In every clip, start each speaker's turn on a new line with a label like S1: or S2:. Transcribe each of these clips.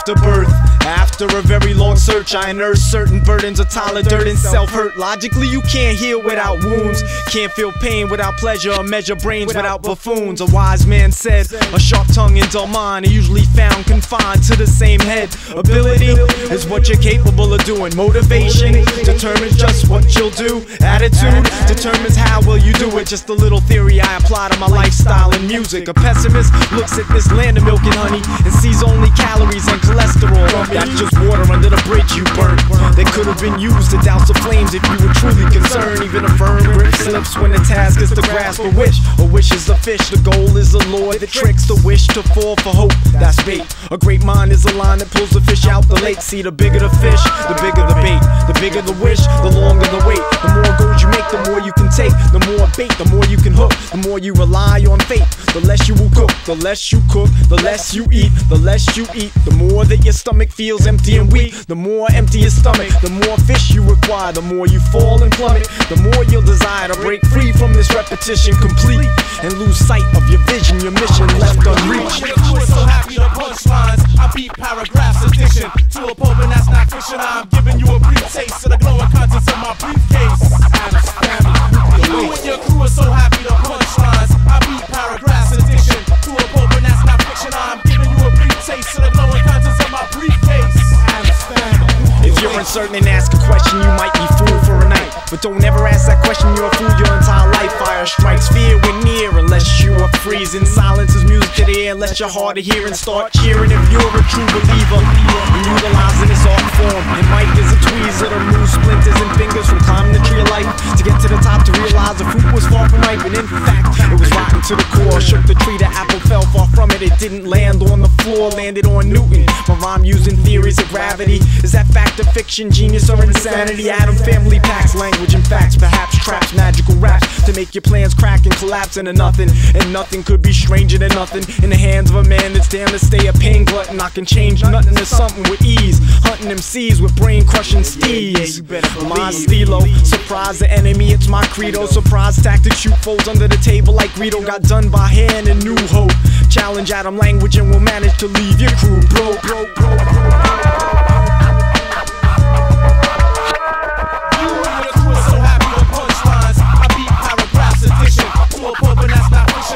S1: after birth. After a very long search, I unearthed certain burdens of Tyler Durden, self-hurt. Logically, you can't heal without wounds, can't feel pain without pleasure, or measure brains without buffoons. A wise man said, a sharp tongue and dull mind are usually found confined to the same head. Ability is what you're capable of doing. Motivation determines just what you'll do. Attitude determines how well you do it. Just a little theory I apply to my lifestyle and music. A pessimist looks at this land of milk and honey and sees only calories and cholesterol. That's just water under the bridge you burnt. They could have been used to douse the flames if you were truly concerned. Even a firm grip slips when the task is to grasp a wish. A wish is a fish, the goal is a lure that tricks the wish to fall for hope. That's bait. A great mind is a line that pulls the fish out the lake. See, the bigger the fish, the bigger the bait. The bigger the wish, the longer the wait. The more goals you make, the more you can take. The more bait, the more you can hook. The more you rely on fate, the less you will cook. The less you cook, the less you eat. The less you eat, the more that your stomach feels empty and weak. The more empty your stomach, the more fish you require. The more you fall and plummet, the more you'll desire to break free from this repetition complete and lose sight of your vision, your mission left unreached.
S2: So happy to punchlines, I beat paragraphs addiction to a pulp and that's not fiction. I'm giving you a brief taste of the glowing contents of my briefcase. Adam's family, you and your crew are so happy to punchlines, I beat paragraphs addiction to a pulp and that's not fiction. I'm giving you a brief taste of the glowing contents of my briefcase. Adam's family.
S1: If you're uncertain and ask a question, you might be fooled for a night. But don't ever ask that question, you're a fool your entire life. Fire strikes, fear when near, unless you are freezing. Silence is music to the ear, let your heart hear and start cheering. If you're a true believer, and utilizing this art form. And Mike is a tweezer to move splinters and fingers from climbing the tree of life to get to the top to realize the fruit was far from ripe. And in fact, it was rotten to the core. Shook the tree, the apple fell far from it. It didn't land on the floor, landed on Newton. My rhyme using theories of gravity. Is that fact of fiction, genius, or insanity? Atom family packs language and facts, perhaps traps magical raps to make your plans crack and collapse into nothing. And nothing could be stranger than nothing in the hands of a man that's damned to stay a pain glutton. I can change nothing to something with ease, hunting MCs with brain crushing steeds. My stilo, surprise the enemy, it's my credo. Surprise tactics, shoot foes under the table like Greedo. Got done by hand and new hope. Challenge Atom language and we'll manage to leave your crew broke.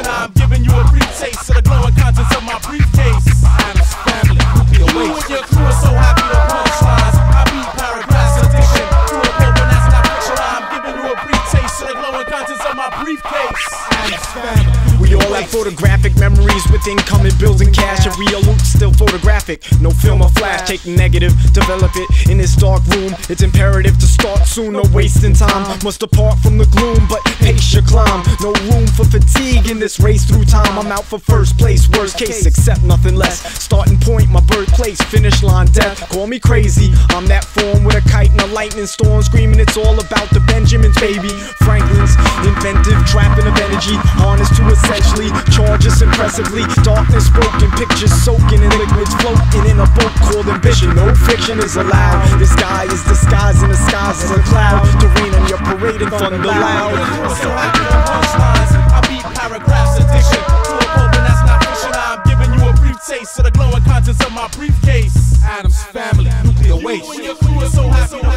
S2: I'm giving you a brief taste of the glowing contents of my briefcase. Adam's family, you and your crew are so happy to punchlines. I beat paragraphs addiction to a pulp and that's not fiction. I'm giving you a brief taste of the glowing contents of my briefcase. Adam's family.
S1: We all have photographic memories with incoming bills and cash. A real loop still photographic, no film or flash. Take the negative, develop it in this dark room. It's imperative to start soon, no wasting time. Must depart from the gloom, but pace your climb. No room for fatigue in this race through time. I'm out for first place, worst case, accept nothing less. Starting point, my birthplace, finish line, death. Call me crazy, I'm that form with a kite and a lightning storm. Screaming it's all about the Benjamins, baby. Franklin's inventive trapping of energy, harnessed to essentially charge us impressively. Darkness broken, pictures soaking in liquids, floating in a boat called ambition. No fiction is allowed. The sky is disguised in the skies as a cloud to rain on your parade and thunder loud.
S2: So happy to punchlines, I beat paragraphs addiction to a pulp and that's not fiction. I'm giving you a brief taste of the glowing contents of my briefcase. Adam's family, nuclear waste. You and your crew are so happy to